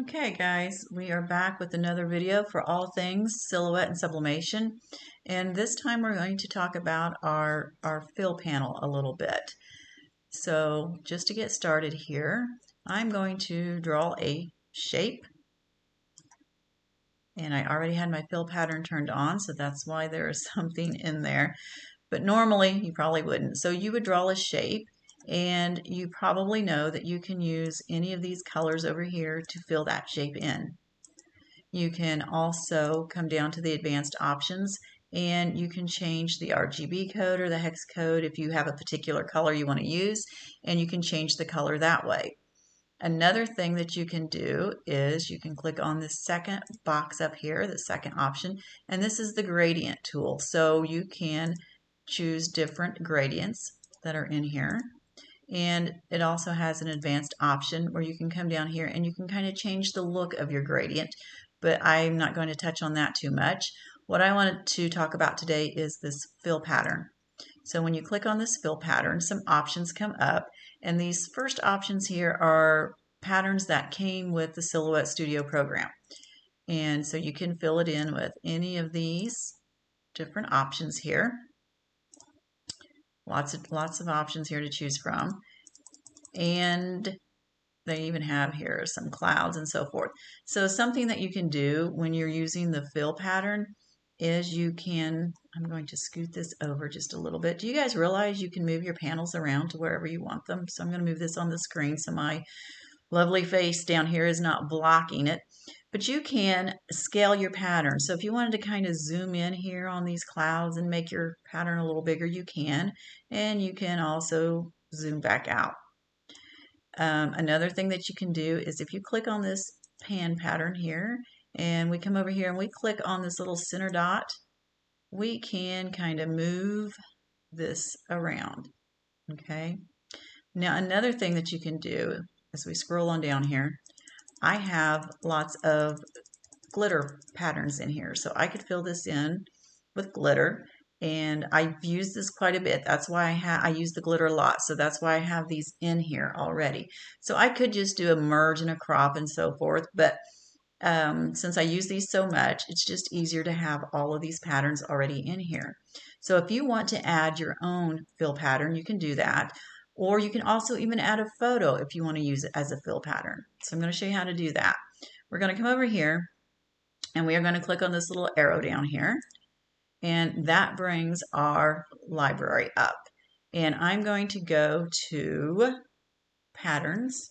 Okay guys, we are back with another video for all things silhouette and sublimation, and this time we're going to talk about our fill panel a little bit. So just to get started here, I'm going to draw a shape, and I already had my fill pattern turned on, so that's why there is something in there, but normally you probably wouldn't. So you would draw a shape, and you probably know that you can use any of these colors over here to fill that shape in. You can also come down to the advanced options and you can change the RGB code or the hex code if you have a particular color you want to use, and you can change the color that way. Another thing that you can do is you can click on this second box up here, the second option, and this is the gradient tool. So you can choose different gradients that are in here. And it also has an advanced option where you can come down here and you can kind of change the look of your gradient, but I'm not going to touch on that too much. What I wanted to talk about today is this fill pattern. So when you click on this fill pattern, some options come up, and these first options here are patterns that came with the Silhouette Studio program. And so you can fill it in with any of these different options here. Lots of options here to choose from. And they even have here some clouds and so forth. So something that you can do when you're using the fill pattern is you can, I'm going to scoot this over just a little bit. Do you guys realize you can move your panels around to wherever you want them? So I'm going to move this on the screen so my lovely face down here is not blocking it. But you can scale your pattern. So if you wanted to kind of zoom in here on these clouds and make your pattern a little bigger, you can. And you can also zoom back out. Another thing that you can do is if you click on this pan pattern here and we come over here and we click on this little center dot, we can kind of move this around. Okay. Now another thing that you can do as we scroll on down here, I have lots of glitter patterns in here. So I could fill this in with glitter. And I've used this quite a bit. That's why I use the glitter a lot. So that's why I have these in here already. So I could just do a merge and a crop and so forth. But since I use these so much, it's just easier to have all of these patterns already in here. So if you want to add your own fill pattern, you can do that. Or you can also even add a photo if you want to use it as a fill pattern. So I'm going to show you how to do that. We're going to come over here and we are going to click on this little arrow down here. And that brings our library up. And I'm going to go to patterns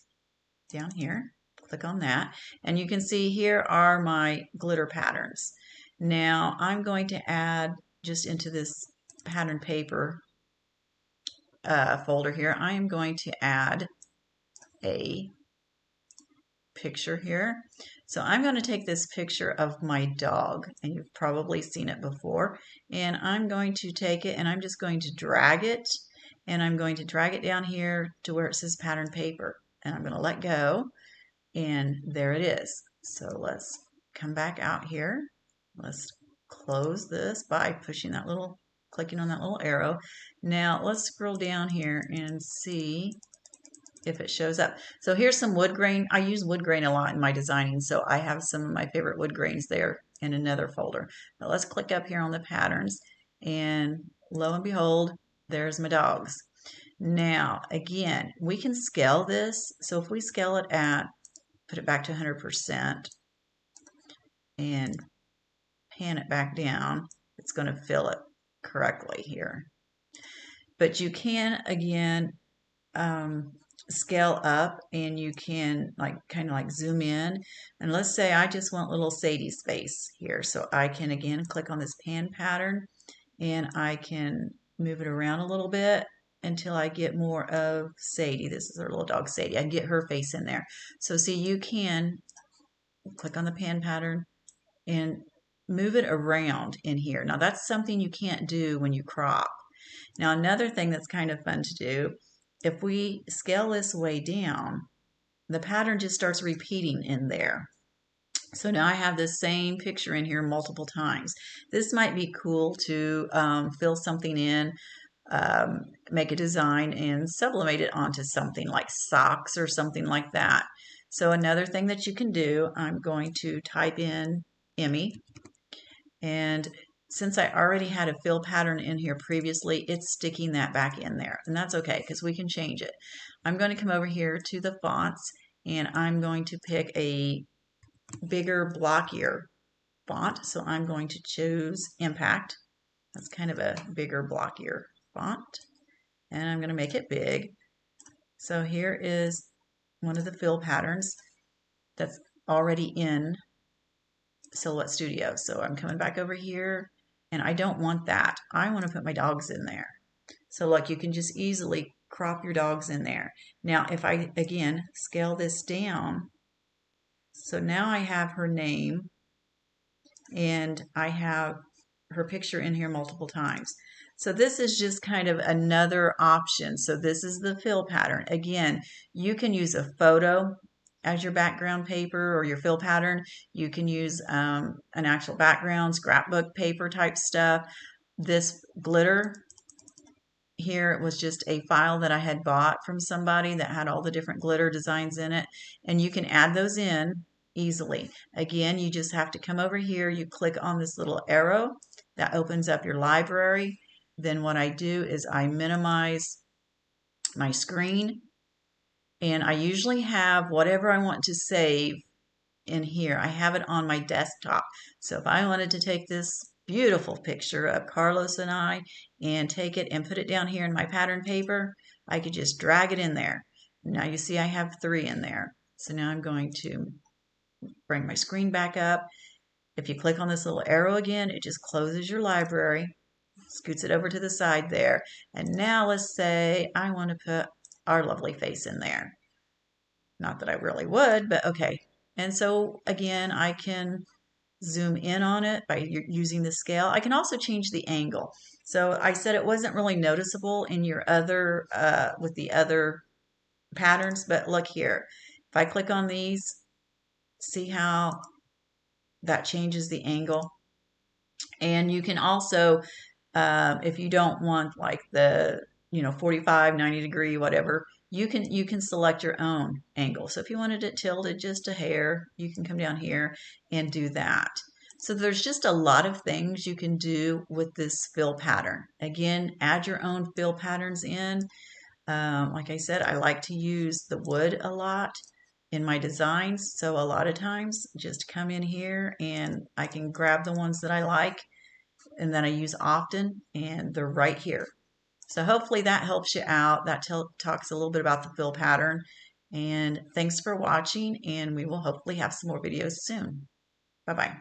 down here, click on that, and you can see here are my glitter patterns. Now I'm going to add just into this pattern paper folder here, I am going to add a picture here. So I'm going to take this picture of my dog, and you've probably seen it before, and I'm going to take it and I'm just going to drag it, and I'm going to drag it down here to where it says pattern paper, and I'm going to let go, and there it is. So let's come back out here. Let's close this by pushing that little, clicking on that little arrow. Now let's scroll down here and see if it shows up. So here's some wood grain. I use wood grain a lot in my designing, so I have some of my favorite wood grains there in another folder. Now let's click up here on the patterns, and lo and behold, there's my dogs. Now again, we can scale this. So if we scale it at, put it back to 100% and pan it back down, it's going to fill it correctly here. But you can again scale up, and you can kind of like zoom in, and let's say I just want little Sadie space here, so I can again click on this pan pattern and I can move it around a little bit until I get more of Sadie. This is our little dog Sadie. I can get her face in there. So see, you can click on the pan pattern and move it around in here. Now that's something you can't do when you crop. Now another thing that's kind of fun to do, if we scale this way down, the pattern just starts repeating in there. So now I have this same picture in here multiple times. This might be cool to fill something in, make a design and sublimate it onto something like socks or something like that. So another thing that you can do, I'm going to type in Emmy, and since I already had a fill pattern in here previously, it's sticking that back in there, and that's okay because we can change it. I'm going to come over here to the fonts, and I'm going to pick a bigger, blockier font. So I'm going to choose Impact. That's kind of a bigger, blockier font, and I'm going to make it big. So here is one of the fill patterns that's already in Silhouette Studio. So I'm coming back over here, and I don't want that. I want to put my dogs in there. So look, you can just easily crop your dogs in there. Now, if I, again, scale this down, so now I have her name, and I have her picture in here multiple times. So this is just kind of another option. So this is the fill pattern. Again, you can use a photo as your background paper or your fill pattern. You can use an actual background, scrapbook paper type stuff. This glitter here, it was just a file that I had bought from somebody that had all the different glitter designs in it, and you can add those in easily. Again, you just have to come over here, you click on this little arrow that opens up your library. Then what I do is I minimize my screen, and I usually have whatever I want to save in here. I have it on my desktop. So if I wanted to take this beautiful picture of Carlos and I and take it and put it down here in my pattern paper, I could just drag it in there. Now you see I have 3 in there. So now I'm going to bring my screen back up. If you click on this little arrow again, it just closes your library, scoots it over to the side there. And now let's say I want to put our lovely face in there. Not that I really would, but okay. And so again, I can zoom in on it by using the scale. I can also change the angle. So I said it wasn't really noticeable in your other, with the other patterns, but look here. If I click on these, see how that changes the angle? And you can also, if you don't want like the, 45, 90 degree, whatever, you can select your own angle. So if you wanted it tilted just a hair, you can come down here and do that. So there's just a lot of things you can do with this fill pattern. Again, add your own fill patterns in. Like I said, I like to use the wood a lot in my designs. So a lot of times just come in here and I can grab the ones that I like and that I use often, and they're right here. So hopefully that helps you out. That talks a little bit about the fill pattern. And thanks for watching, and we will hopefully have some more videos soon. Bye-bye.